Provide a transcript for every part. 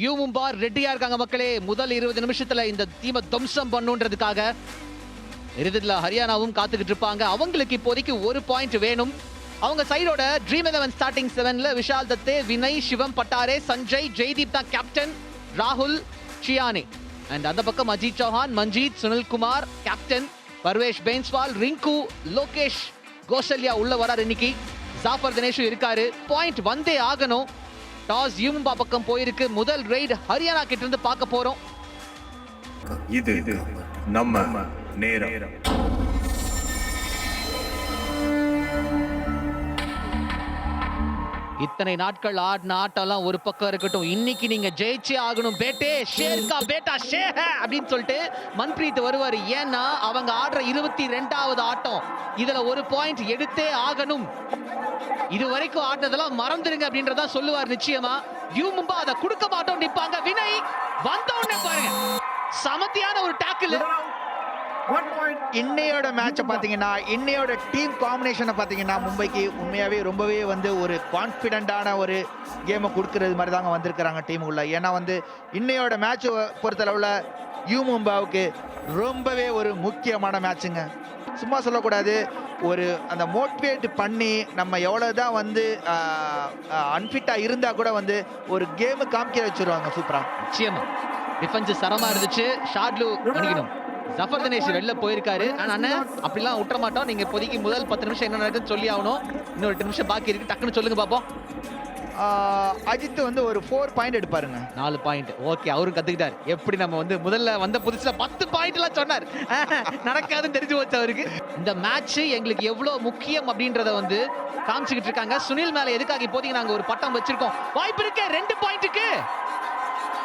யூமும்பா ரெடியா இருக்காங்க மக்களே. முதல் 20 நிமிஷத்துல இந்த டீமை துவம்சம் பண்ணுன்றதுக்காக இறுதியில் ஹரியானாவும் காத்துக்கிட்டு இருப்பாங்க. அவங்களுக்கு இப்போதைக்கு ஒரு பாயிண்ட் வேணும். அவங்க சைடோட ட்ரீம் 11 ஸ்டார்டிங் 7ல விஷால் தத்தே, வினய், சிவம் பட்டாரே, சஞ்சய், ஜெய்தீப் தான் கேப்டன், ராகுல், சியானே. அண்ட் அந்த பக்கம் அஜித் சௌஹான், மஞ்சித், சுனில்குமார் கேப்டன், பர்வேஷ் பெயின்ஸ்வால், ரிங்கு, லோகேஷ், கோசல்யா உள்ள வரார். இன்னைக்கு ஜாஃபர் தினேஷும் இருக்காரு. பாயிண்ட் வந்தே ஆகணும். டாஸ் யூமும்பா பக்கம் போயிருக்கு. முதல் ரைடு ஹரியானா கிட்ட இருந்து பார்க்க போறோம். இது நம்ம நேரம். இத்தனை நாட்கள் ஆடின ஆட்டம்லாம் ஒரு பக்கம் இருக்கட்டும், இன்னைக்கு நீங்க ஜெயிச்சே ஆகணும் பேட்டே. ஷேர்கா பேட்டா ஷேர் அப்படின்னு சொல்லிட்டு மன்பிரீத் வருவாரு. ஏன்னா அவங்க ஆடுற 22வது ஆட்டம். இதுல ஒரு பாயிண்ட் எடுத்தே ஆகணும். இது வரைக்கும் ஆடினதெல்லாம் மறந்துருங்க அப்படின்றதா சொல்லுவார் நிச்சயமா. யூமும்பா அதை கொடுக்க மாட்டோம் நிப்பாங்க. வினய் வந்த உடனே பாருங்க, சமத்தியான ஒரு டாக்கிள். இன்னையோட மேட்சை பார்த்தீங்கன்னா, இன்னையோட டீம் காம்பினேஷனை பார்த்தீங்கன்னா, மும்பைக்கு உண்மையாகவே ரொம்பவே ஒரு கான்ஃபிடென்ட்டான ஒரு கேமை கொடுக்கறது மாதிரி தாங்க வந்திருக்கிறாங்க டீமுக்குள்ள. ஏன்னா இன்னையோட மேட்ச் பொறுத்தளவில் யூமும்பாவுக்கு ரொம்பவே ஒரு முக்கியமான மேட்சுங்க. சும்மா சொல்லக்கூடாது, அந்த மோட்டிவேட் பண்ணி நம்ம எவ்வளோதான் அன்ஃபிட்டாக இருந்தால் கூட ஒரு கேமு காமிக்க வச்சுருவாங்க சூப்பராக. நிச்சயமா டிஃபென்ஸ் சரமா இருந்துச்சு. ஷாட்லு பண்ணிக்கணும். ஜஃபர் தினேஷ் வெளில போயிருக்காரு. அண்ணன் அப்படிலாம் விட்டுற மாட்டோம். நீங்க இப்போதைக்கு முதல் 10 நிமிஷம் என்ன நடக்குதுன்னு சொல்லி ஆகணும். இன்னும் 8 நிமிஷம் பாக்கி இருக்கு. டக்குன்னு சொல்லுங்க பாப்போம். அஜித் ஒரு 4 பாயிண்ட் எடுப்பாருங்க. 4 பாயிண்ட். ஓகே, அவரும் கத்துக்கிட்டாரு. எப்படி நம்ம முதல்ல வந்த புதுசுல 10 பாயிண்ட் எல்லாம் சொன்னார். நடக்காதுன்னு தெரிஞ்சு போச்சு அவருக்கு. இந்த மேட்ச் எங்களுக்கு எவ்வளவு முக்கியம் அப்படின்றத காமிச்சுக்கிட்டு இருக்காங்க. சுனில் மேல எதுக்காக இப்போதைக்கு நாங்க ஒரு பட்டம் வச்சிருக்கோம். வாய்ப்பு இருக்கு 2 பாயிண்ட்டுக்கு.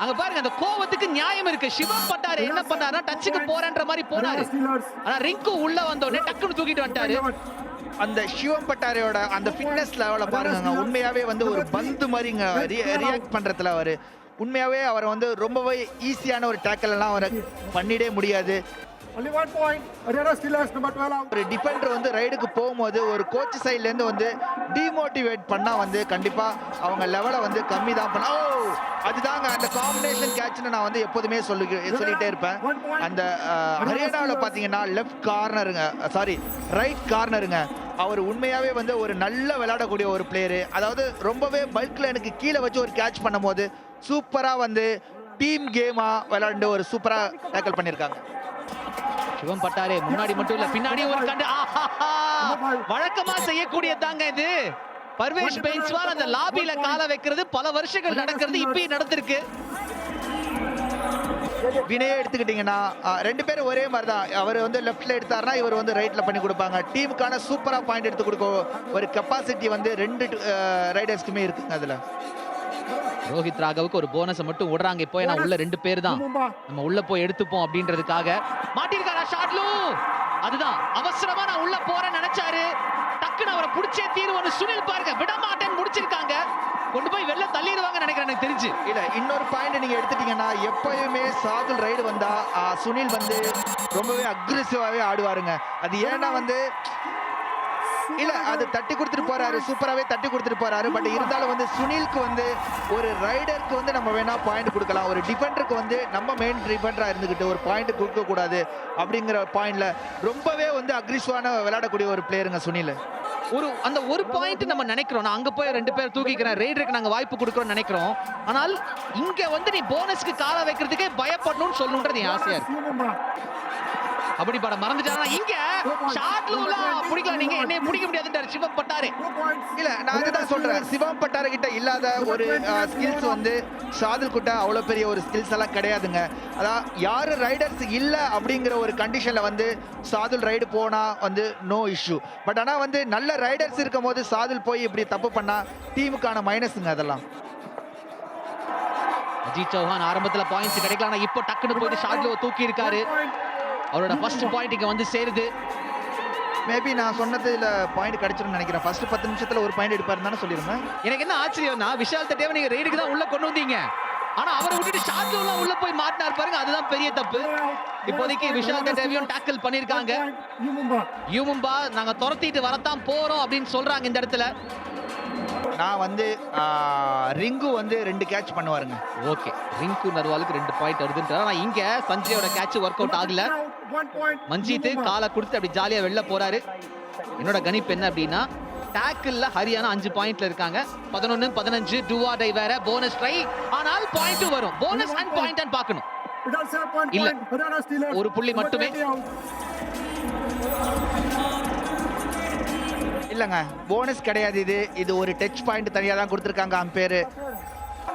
அங்க பாருங்க, அந்த கோவத்துக்கு நியாயம் இருக்கு. சிவம் பட்டாரு என்ன பண்ணாருன்னா, டச்சுக்கு போறன்ற மாதிரி போனாரு. ஆனா ரிங்கு உள்ள வந்த உடனே டக்குன்னு தூக்கிட்டு வந்துட்டாரு. அந்த சிவம் பட்டாரையோட அந்த ஃபிட்னஸ் லெவல பாருங்க. உண்மையாவே ஒரு பந்து மாதிரிங்க ரியாக்ட் பண்றதுல உண்மையாவே அவர் ரொம்பவே ஈஸியான ஒரு டேக்கல் எல்லாம் அவர் பண்ணிடே முடியாது. ஒரு டிஃபெண்டர் ரைடுக்கு போகும்போது ஒரு கோச் சைட்ல இருந்து டிமோட்டிவேட் பண்ணா கண்டிப்பா அவங்க லெவலை கம்மி தான் பண்ண. அதுதாங்க அந்த காம்பினேஷன் கேட்ச்னு நான் எப்போதுமே சொல்லிட்டே இருப்பேன். அந்த ஹரியானாவில் பார்த்தீங்கன்னா லெஃப்ட் கார்னருங்க, சாரி ரைட் கார்னருங்க, அவர் உண்மையாவே ஒரு நல்ல விளையாடக்கூடிய ஒரு பிளேயரு. அதாவது ரொம்பவே பல்க்ல எனக்கு கீழே வச்சு ஒரு கேட்ச் பண்ணும் போது சூப்பரா டீம் கேமா விளையாண்டு ஒரு சூப்பரா டேக்கிள் பண்ணிருக்காங்க. சிவம் பட்டாரே முன்னாடி மட்டும் இல்ல, பின்னாடி ஒரு கண்டு வழக்கமா செய்யக்கூடியதாங்க இது. பர்வேஷ் பெயின்ஸ்வால் அந்த லாபில கால வைக்கிறது பல வருஷங்கள் நடக்கிறது, இப்பயும் நடந்திருக்கு. வினய எடுத்துக்கிட்டீங்கன்னா 2 பேரும் ஒரே மாதிரி தான். அவர் லெஃப்ட்ல எடுத்தாருன்னா இவர் ரைட்ல பண்ணி கொடுப்பாங்க. டீமுக்கான சூப்பரா பாயிண்ட் எடுத்து கொடுக்க ஒரு கெப்பாசிட்டி 2 ரைடர்ஸ்க்குமே இருக்குங்க. அதுல ரோஹித் ராகவுக்கு ஒரு போனஸ் மட்டும் விடுறாங்க. இப்போ ஏன்னா உள்ள 2 பேர் தான், நம்ம உள்ள போய் எடுத்துப்போம் அப்படின்றதுக்காக மாட்டிருக்காரா ஷாட்லு. அதுதான் அவசரமா நான் உள்ள போறேன்னு நினைச்சாரு. டக்குன்னு அவரை புடிச்சே தீர்வு. சுனில் பாருங்க, விட மாட்டேன்னு முடிச்சிருக்காங்க. கொண்டு போய் வெளில தள்ளிடுவாங்க நினைக்கிறேன் எனக்கு தெரிஞ்சு. இல்ல, இன்னொரு பாயிண்ட் நீங்க எடுத்துட்டீங்கன்னா, எப்பயுமே சாதுல் ரைடு வந்தா சுனில் ரொம்பவே அக்ரெசிவாவே ஆடுவாருங்க. அது ஏன்னா இல்ல, அது தட்டி கொடுத்துட்டு போறாரு, சூப்பராவே தட்டி கொடுத்துட்டு போறாரு. பட் இருந்தாலும் சுனிலுக்கு ஒரு ரைடருக்கு நம்ம வேணா பாயிண்ட் கொடுக்கலாம். ஒரு டிஃபெண்டருக்கு நம்ம மெயின் டிஃபெண்டரா இருந்துகிட்டு ஒரு பாயிண்ட் கொடுக்க கூடாது அப்படிங்கிற பாயிண்ட்ல ரொம்பவே அக்ரெசிவான விளையாடக்கூடிய ஒரு பிளேயருங்க சுனில். அந்த ஒரு பாயிண்ட் நம்ம நினைக்கிறோம், நான் அங்க போய் 2 பேர் தூக்கிக்கிறேன், ரைடருக்கு நாங்க வாய்ப்பு கொடுக்கறோம் நினைக்கிறோம். ஆனால் இங்க நீ போனஸ்க்கு கால வைக்கிறதுக்கே பயப்படணும்னு சொல்லணும்ன்றது என் ஆசையா இருக்கு. அப்படி படம் மறந்துட்டாங்க. இங்க ஷாட்லூலாம் பிடிக்கல, நீங்க என்னைய பிடிக்க முடியாதுன்றாரு சிவம் பட்டாரே. இல்ல, நான் அதுதான் சொல்றேன், சிவம் பட்டார கிட்ட இல்லாத ஒரு ஸ்கில்ஸ் சாதுல் கிட்ட அவ்வளவு பெரிய ஒரு ஸ்கில்ஸ் எல்லாம் கிடையாதுங்க. அதான் யாரு ரைடர்ஸ் இல்ல அப்படிங்கிற ஒரு கண்டிஷன்ல சாதுல் ரைடு போனா நோ இஷ்யூ. பட் ஆனா நல்ல ரைடர்ஸ் இருக்கும் போது சாதுல் போய் இப்படி தப்பு பண்ணா டீமுக்கான மைனஸ்ங்க அதெல்லாம். அஜித் சௌஹான் ஆரம்பத்துல பாயிண்ட்ஸ் கிடைக்கல, ஆனா இப்போ டக்குன்னு போயிட்டு ஷாட்லூ தூக்கி இருக்காரு. அவரோட ஃபர்ஸ்ட் பாயிண்ட் இங்க சேருது. மேபி நான் சொன்னதுல பாயிண்ட் கிடைச்சிருன்னு நினைக்கிறேன். ஃபர்ஸ்ட் 10 நிமிஷத்துல ஒரு பாயிண்ட் எடுப்பாருன்னு தானே சொல்லியிருந்தேன். எனக்கு என்ன ஆச்சரியம்னா, விஷால் தட்டேவை நீங்க ரைடுக்கு தான் உள்ள கொண்டு வந்தீங்க, ஆனா அவரை விட்டுட்டு ஷாட்லூலாம் உள்ள போய் மாட்டினார் பாருங்க. அதுதான் பெரிய தப்பு. இப்போதைக்கு விஷால் தட்டேவையும் டாக்கிள் பண்ணிருக்காங்க. யூமும்பா நாங்க துரத்திட்டு வரத்தான் போறோம் அப்படின்னு சொல்றாங்க இந்த இடத்துல. நான் வந்து ரிங்கு வந்து 2 கேட்ச் பண்ணுவாருங்க. ஓகே, ரிங்கு நர்வாலுக்கு 2 பாயிண்ட் வருதுன்றார். ஆனா இங்க சஞ்சயோட கேட்ச் ஒர்க் அவுட் ஆகல. மஞ்சித் காலை கொடுத்து அப்படி ஜாலியா வெளில போறாரு. என்னோட கணிப்பு என்ன அப்படின்னா டாக்கிள்ல ஹரியானா 5 பாயிண்ட்ல இருக்காங்க. 11-15 டூ ஆர் டை வேற போனஸ் ட்ரை. ஆனால் பாயிண்ட் வரும். போனஸ் அண்ட் பாயிண்ட் அண்ட் பார்க்கணும். இல்ல, ஒரு புள்ளி மட்டுமே. இல்லங்க, போனஸ் கிடையாது. இது ஒரு டச் பாயிண்ட் தனியா தான் கொடுத்திருக்காங்க அம்பேர்.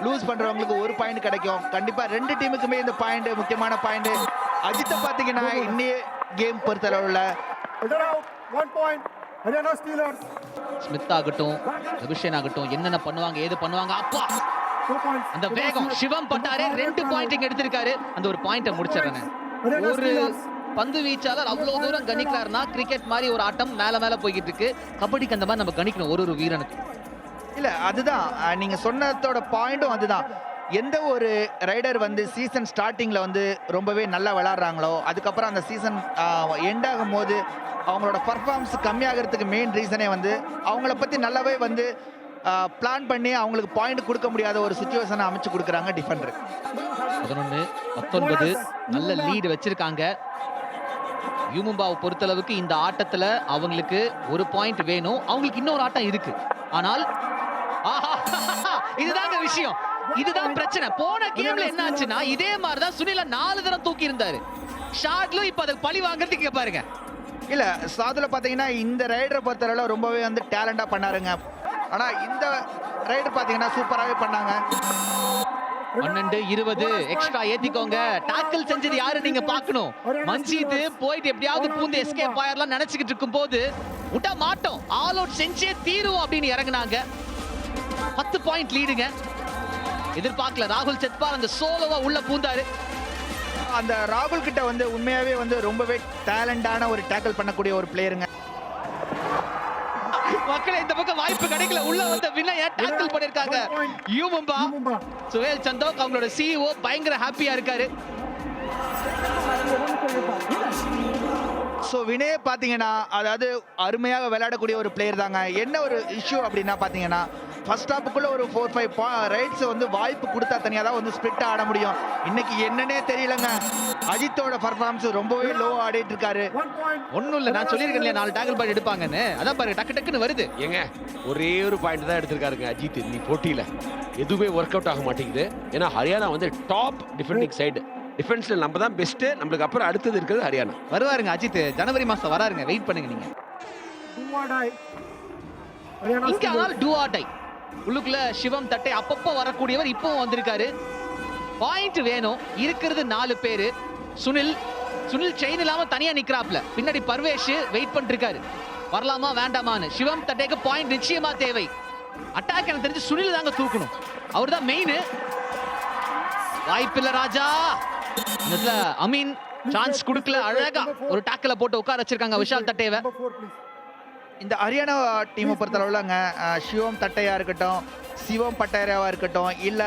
லூஸ் பண்றவங்களுக்கு ஒரு பாயிண்ட் கிடைக்கும். கண்டிப்பா 2 டீமுக்குமே இந்த பாயிண்ட் முக்கியமான பாயிண்ட். அஜித்தை பாத்தீங்கன்னா இன்னைய கேம் பொறுத்தளவுல ஸ்மித் ஆகட்டும், அபிஷேக் ஆகட்டும், என்னென்ன பண்ணுவாங்க ஏது பண்ணுவாங்க. அப்பா அந்த வேகம் சிவம் பட்டாரே 2 பாயிண்ட் இங்க எடுத்திருக்காரு. அந்த ஒரு பாயிண்ட முடிச்சிடறேன். ஒரு பந்து வீச்சாளர் அவ்வளவு தூரம் கணிக்கிறாருன்னா கிரிக்கெட் மாதிரி ஒரு ஆட்டம் மேல போய்கிட்டு இருக்கு. கபடிக்கு அந்த மாதிரி நம்ம கணிக்கணும் ஒரு வீரனுக்கு. இல்ல, அதுதான் நீங்க சொன்னதோட பாயிண்டும் அதுதான். எந்த ஒரு ரைடர் வந்து சீசன் ஸ்டார்டிங்ல வந்து ரொம்பவே நல்லா விளையாடுறாங்களோ அதுக்கப்புறம் அந்த சீசன் எண்ட் ஆகும் போது அவங்களோட பர்ஃபார்மன்ஸ் கம்மியாகிறதுக்கு மெயின் ரீசனே வந்து அவங்கள பத்தி நல்லாவே வந்து பிளான் பண்ணி அவங்களுக்கு பாயிண்ட் கொடுக்க முடியாத ஒரு சுச்சுவேஷனை அமைச்சு கொடுக்குறாங்க டிஃபெண்டர். 11-19 நல்ல லீடு வச்சிருக்காங்க. யூமும்பாவை பொறுத்தளவுக்கு இந்த ஆட்டத்துல அவங்களுக்கு ஒரு பாயிண்ட் வேணும். அவங்களுக்கு இன்னொரு ஆட்டம் இருக்கு. ஆனால் இதுதாங்க விஷயம், இதுதான் பிரச்சனை. போன கேம்ல என்ன ஆச்சுன்னா இதே மாதிரிதான் சுனில 4 தடவை தூக்கி இருந்தாரு. ஷாட்லும் இப்ப அதுக்கு பழி வாங்குறதுக்கு பாருங்க. இல்ல, சாதுல பாத்தீங்கன்னா இந்த ரைடரை பொறுத்தளவுல ரொம்பவே வந்து டேலண்டா பண்ணாருங்க. ஆனா இந்த ரைடர் பாத்தீங்கன்னா சூப்பராகவே பண்ணாங்க. 12-20 எக்ஸ்ட்ரா ஏத்திக்கோங்க. டாக்கிள் செஞ்சது யாரு நீங்க பார்க்கணும். மஞ்சித் போயிட்டு எப்படியாவது பூந்து எஸ்கேப் ஆயிரலாம் நினைச்சுக்கிட்டு இருக்கும் போது விட்டா மாட்டோம், ஆல் அவுட் செஞ்சே தீரும் அப்படின்னு இறங்குனாங்க. 10 பாயிண்ட் லீடுங்க. எதிர்பார்க்கல ராகுல் செத்பால் அந்த சோலோவா உள்ள பூந்தாரு. அந்த ராகுல் கிட்ட வந்து உண்மையாவே வந்து ரொம்பவே டேலண்டான ஒரு டேக்கிள் பண்ணக்கூடிய ஒரு பிளேயருங்க. மக்களே இந்த பக்கம் வாய்ப்பு கிடைக்கல. உள்ள வந்த வினய டேக்கிள் பண்ணிருக்காங்க யூமும்பா. சுஹேல் சந்தோக் அவங்களோட சிஇஓ பயங்கர ஹாப்பியா இருக்காரு. ஸோ வினய் பார்த்தீங்கன்னா அதாவது அருமையாக விளையாடக்கூடிய ஒரு பிளேயர் தாங்க. என்ன ஒரு இஷ்யூ அப்படின்னா பார்த்தீங்கன்னா ஃபர்ஸ்ட் ஹாப்புக்குள்ள ஒரு 4-5 ரைட்ஸ் வந்து வாய்ப்பு கொடுத்தா தனியாக தான் வந்து ஸ்பிரிட் ஆட முடியும். இன்னைக்கு என்னன்னே தெரியலங்க. அஜித்தோட பர்ஃபார்மன்ஸ் ரொம்பவே லோ ஆடிட்டு இருக்காரு. ஒன்னும் இல்ல, நான் சொல்லியிருக்கேன் இல்லையா 4 டேக்கிள் பாயிண்ட் எடுப்பாங்கன்னு. அதான் பாருங்க டக்கு டக்குன்னு வருது. ஏங்க ஒரே ஒரு பாயிண்ட் தான் எடுத்திருக்காருங்க அஜித். நீ போட்டியில எதுவுமே ஒர்க் அவுட் ஆக மாட்டேங்குது. ஏன்னா ஹரியானா வந்து டாப் டிஃபெண்டிங் சைடு. டிஃபென்ஸ்ல நம்ம தான் பெஸ்ட். நம்மளுக்கு அப்புறம் அடுத்தது இருக்குது ஹரியானா. வருவாருங்க அஜித், ஜனவரி மாசம் வராருங்க. வெயிட் பண்ணுங்க நீங்க. இங்க ஆனால் டூ ஆர் டை. உள்ளுக்குள்ள சிவம் தட்டை அப்பப்போ வரக்கூடியவர் இப்பவும் வந்திருக்காரு. பாயிண்ட் வேணும். இருக்கிறது 4 பேரு. சுனில் செயின் இல்லாம தனியா நிக்கிறாப்ல. பின்னாடி பர்வேஷ் வெயிட் பண்ணிருக்காரு. வரலாமா வேண்டாமான்னு. சிவம் தட்டைக்கு பாயிண்ட் நிச்சயமா தேவை. அட்டாக் எனக்கு தெரிஞ்சு சுனில் தாங்க தூக்கணும். அவர் தான் மெயின். வாய்ப்பில்லை ராஜா. இதுல அமீன் சான்ஸ் கொடுக்கல. அழகா ஒரு டாக்கல போட்டு உட்கார வச்சிருக்காங்க விஷால் தட்டையவை. இந்த ஹரியானா டீமை பொறுத்தளவுலங்க சிவம் தட்டையா இருக்கட்டும், சிவம் பட்டையராவா இருக்கட்டும், இல்ல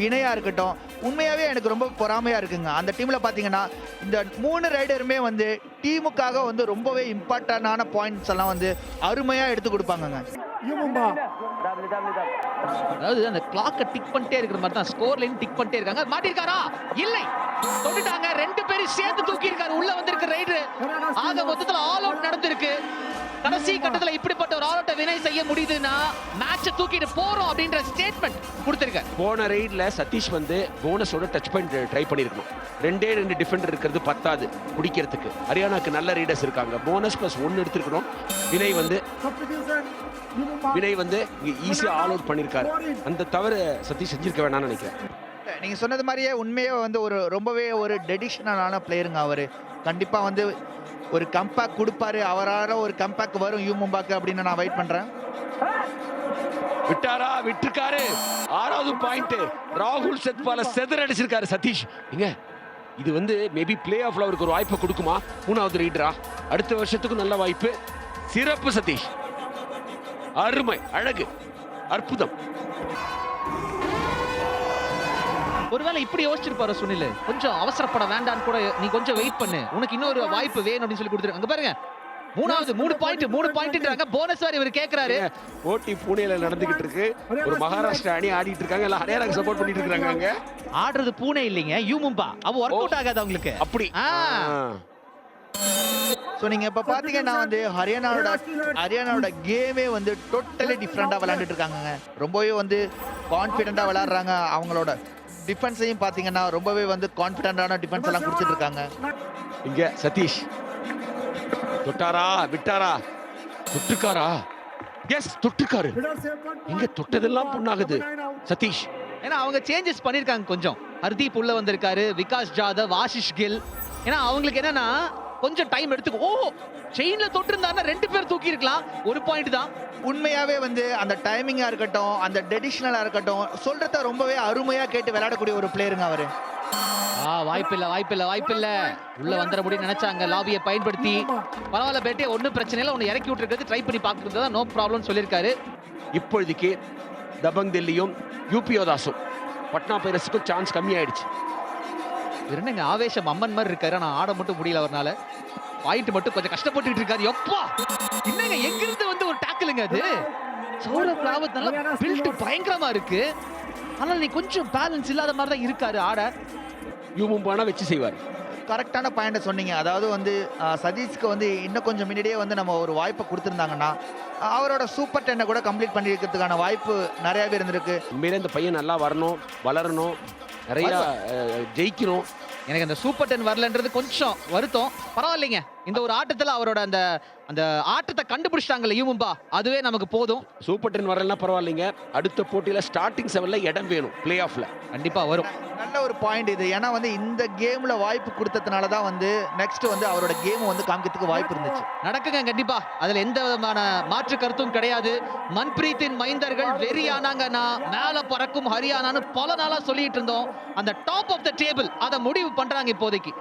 வினயா இருக்கட்டும், உண்மையாவே எனக்கு ரொம்ப பொறாமையா இருக்குங்க. அந்த டீம்ல பாத்தீங்கன்னா இந்த 3 ரைடருமே வந்து டீமுக்காக வந்து ரொம்பவே இம்பார்ட்டன்டான பாயிண்ட்ஸ் எல்லாம் வந்து அருமையா எடுத்து கொடுப்பாங்கங்க. அதாவது அந்த கிளாக்க டிக் பண்ணிட்டே இருக்கிற மாதிரி தான் ஸ்கோர் லைன் டிக் பண்ணிட்டே இருக்காங்க. மாட்டிருக்காரா? இல்லை, தொட்டுட்டாங்க. 2 பேரும் சேர்த்து தூக்கி இருக்காரு. உள்ள வந்திருக்க ரைடர். ஆக மொத்தத்துல ஆல் அவுட் நடந்திருக்கு. கடைசி கட்டத்துல இப்படிப்பட்ட ஒரு ஆல் அவுட்டை வினய் செய்ய முடியுதுன்னா மேட்சை தூக்கிட்டு போறோம் அப்படின்ற ஸ்டேட்மெண்ட் கொடுத்திருக்காரு. போன ரைட்ல சதீஷ் வந்து போனஸோட டச் பாயிண்ட் ட்ரை பண்ணிருக்கணும். 2 டிஃபெண்டர் இருக்கிறது பத்தாது குடிக்கிறதுக்கு. ஹரியானாக்கு நல்ல ரைடர்ஸ் இருக்காங்க. Bonus plus 1 எடுத்துருக்கணும். வினய் வந்து ஈஸியா ஆல் அவுட் பண்ணிருக்காரு. அந்த தவறு சதீஷ் செஞ்சிருக்க வேணாம்னு நினைக்கிறேன். நீங்க சொன்னது மாதிரியே உண்மையே வந்து ஒரு ரொம்பவே ஒரு டெடிஷனலான பிளேயருங்க அவரு. கண்டிப்பா வந்து ஒரு கம்பேக் கொடுப்பாரு. அவரால ஒரு கம்பேக் வரும் யூமும்பாக்கு அப்படின்னு நான் வெயிட் பண்றேன். விட்டாரா? விட்டுருக்காரு. 6வது பாயிண்ட். ராகுல் செத்பால செதற அடிச்சிருக்காரு சதீஷ். இங்க இது வந்து மேபி பிளே ஆஃப்ல அவருக்கு ஒரு வாய்ப்பை கொடுக்குமா? 3வது ரைடரா அடுத்த வருஷத்துக்கு நல்ல வாய்ப்பு. சிறப்பு சதீஷ், அருமை, அழகு, அற்புதம். ஒருவேளை இப்படி யோசிச்சிருப்பாரு சுனில். கொஞ்சம் அவசரப்பட வேண்டான்னு கூட, நீ கொஞ்சம் வெயிட் பண்ணு, உனக்கு இன்னொரு வாய்ப்பு வேணும் அப்படின்னு சொல்லி கொடுத்துருக்காங்க. பாருங்க மூணாவது 3 பாயிண்ட்ன்றாங்க. போனஸ் வேற இவர் கேக்குறாரு. போட்டி பூனேல நடந்துகிட்டு இருக்கு. ஒரு மகாராஷ்டிரா அணி ஆடிட்டு இருக்காங்க. எல்லாம் ஹரியானாக்கு சப்போர்ட் பண்ணிட்டு இருக்காங்க அங்க. ஆடுறது பூனே இல்லைங்க, யூ மும்பா. அவ ஒர்க் அவுட் ஆகாது அவங்களுக்கு. அப்படி ஸோ நீங்க இப்ப பாத்தீங்கன்னா வந்து ஹரியானாவோட கேமே வந்து டோட்டலி டிஃப்ரெண்டா விளையாண்டுட்டு இருக்காங்க. ரொம்பவே வந்து கான்ஃபிடென்ட்டா விளையாடுறாங்க. அவங்களோட டிஃபென்ஸையும் பாத்தீங்கன்னா ரொம்பவே வந்து கான்ஃபிடென்ட்டான டிஃபென்ஸ் எல்லாம் கொடுத்துட்டு இருக்காங்க. இங்க சதீஷ் தொட்டாரா விட்டாரா தொட்டுக்காரா? எஸ் தொட்டுக்காரு. இங்க தொட்டதெல்லாம் பொண்ணாகுது சதீஷ். ஏன்னா அவங்க சேஞ்சஸ் பண்ணிருக்காங்க கொஞ்சம். ஹர்தீப் உள்ள வந்திருக்காரு, விகாஸ் ஜாதவ், ஆஷிஷ் கில். ஏன்னா அவங்களுக்கு என்னன்னா கொஞ்சம் டைம் எடுத்துக்கோ. செயின்ல தொட்டு இருந்தாருன்னா 2 பேர் தூக்கி இருக்கலாம். 1 பாயிண்ட் தான். உண்மையாவே வந்து அந்த டைமிங்கா இருக்கட்டும், அந்த டெடிஷனலா இருக்கட்டும், சொல்றத ரொம்பவே அருமையா கேட்டு விளையாடக்கூடிய ஒரு பிளேயருங்க அவரு. வாய்ப்பில்ல. உள்ள வந்துட முடியும் நினைச்சாங்க லாபியை பயன்படுத்தி. பரவாயில்ல பேட்டே, ஒன்னும் பிரச்சனை இல்லை, உன்னை இறக்கி விட்டுருக்கிறது ட்ரை பண்ணி பார்க்கறது நோ ப்ராப்ளம் சொல்லியிருக்காரு. இப்பொழுதுக்கு தபங் தில்லியும் யூபியோதாஸும் பட்னா பைரஸுக்கும் சான்ஸ் கம்மி ஆயிடுச்சு. என்னங்க ஆவேசம் அம்மன் மாதிரி இருக்காரு, நான் ஆட மட்டும் முடியல அவர்னால. பாயிண்ட் மட்டும் கொஞ்சம் கஷ்டப்பட்டுட்டு இருக்காரு. எப்பா என்னங்க எங்க இருந்து வந்து ஒரு டாக்கிளுங்க அது. சௌரவ் ராவத் நல்லா பில்ட் பயங்கரமா இருக்கு. ஆனால் நீ கொஞ்சம் பேலன்ஸ் இல்லாத மாதிரி தான் இருக்காரு ஆட. யூ மும்பானா வச்சு செய்வார். கரெக்டான பாயிண்ட சொன்னீங்க. அதாவது வந்து சதீஷ்க்கு வந்து இன்னும் கொஞ்சம் முன்னாடியே வந்து நம்ம ஒரு வாய்ப்பை கொடுத்துருந்தாங்கன்னா அவரோட சூப்பர் 10 கூட கம்ப்ளீட் பண்ணிருக்கிறதுக்கான வாய்ப்பு நிறையவே இருந்திருக்கு. உண்மையிலே இந்த பையன் நல்லா வரணும், வளரணும், நிறைய ஜெயிக்கணும். எனக்கு அந்த சூப்பர் 10 வரலன்றது கொஞ்சம் வருத்தம். பரவாயில்லைங்க, இந்த ஒரு ஆட்டத்துல அவரோட அந்த அந்த ஆட்டத்தை கண்டுபிடிச்சிட்டாங்கல்ல யூ மும்பா, அதுவே நமக்கு போதும். சூப்பர் 10 வரலன்னா பரவாயில்லைங்க. அடுத்த போட்டியில ஸ்டார்டிங் 7ல இடம் வேணும். பிளே ஆஃப்ல கண்டிப்பா வரும். நல்ல ஒரு பாயிண்ட் இது. ஏன்னா வந்து இந்த கேம்ல வாய்ப்பு கொடுத்ததுனால தான் வந்து நெக்ஸ்ட் வந்து அவரோட கேம் வந்து காமிக்கிறதுக்கு வாய்ப்பு இருந்துச்சு. நடக்குங்க கண்டிப்பா, அதுல எந்த விதமான மாற்று கருத்தும் கிடையாது. மன்பிரீத்தின் மைந்தர்கள் வெறியானாங்கன்னா மேல பறக்கும் ஹரியானான்னு பல நாளா சொல்லிட்டு இருந்தோம். அந்த டாப் ஆஃப் த டேபிள் அதை முடிவு பண்றாங்க இப்போதைக்கு.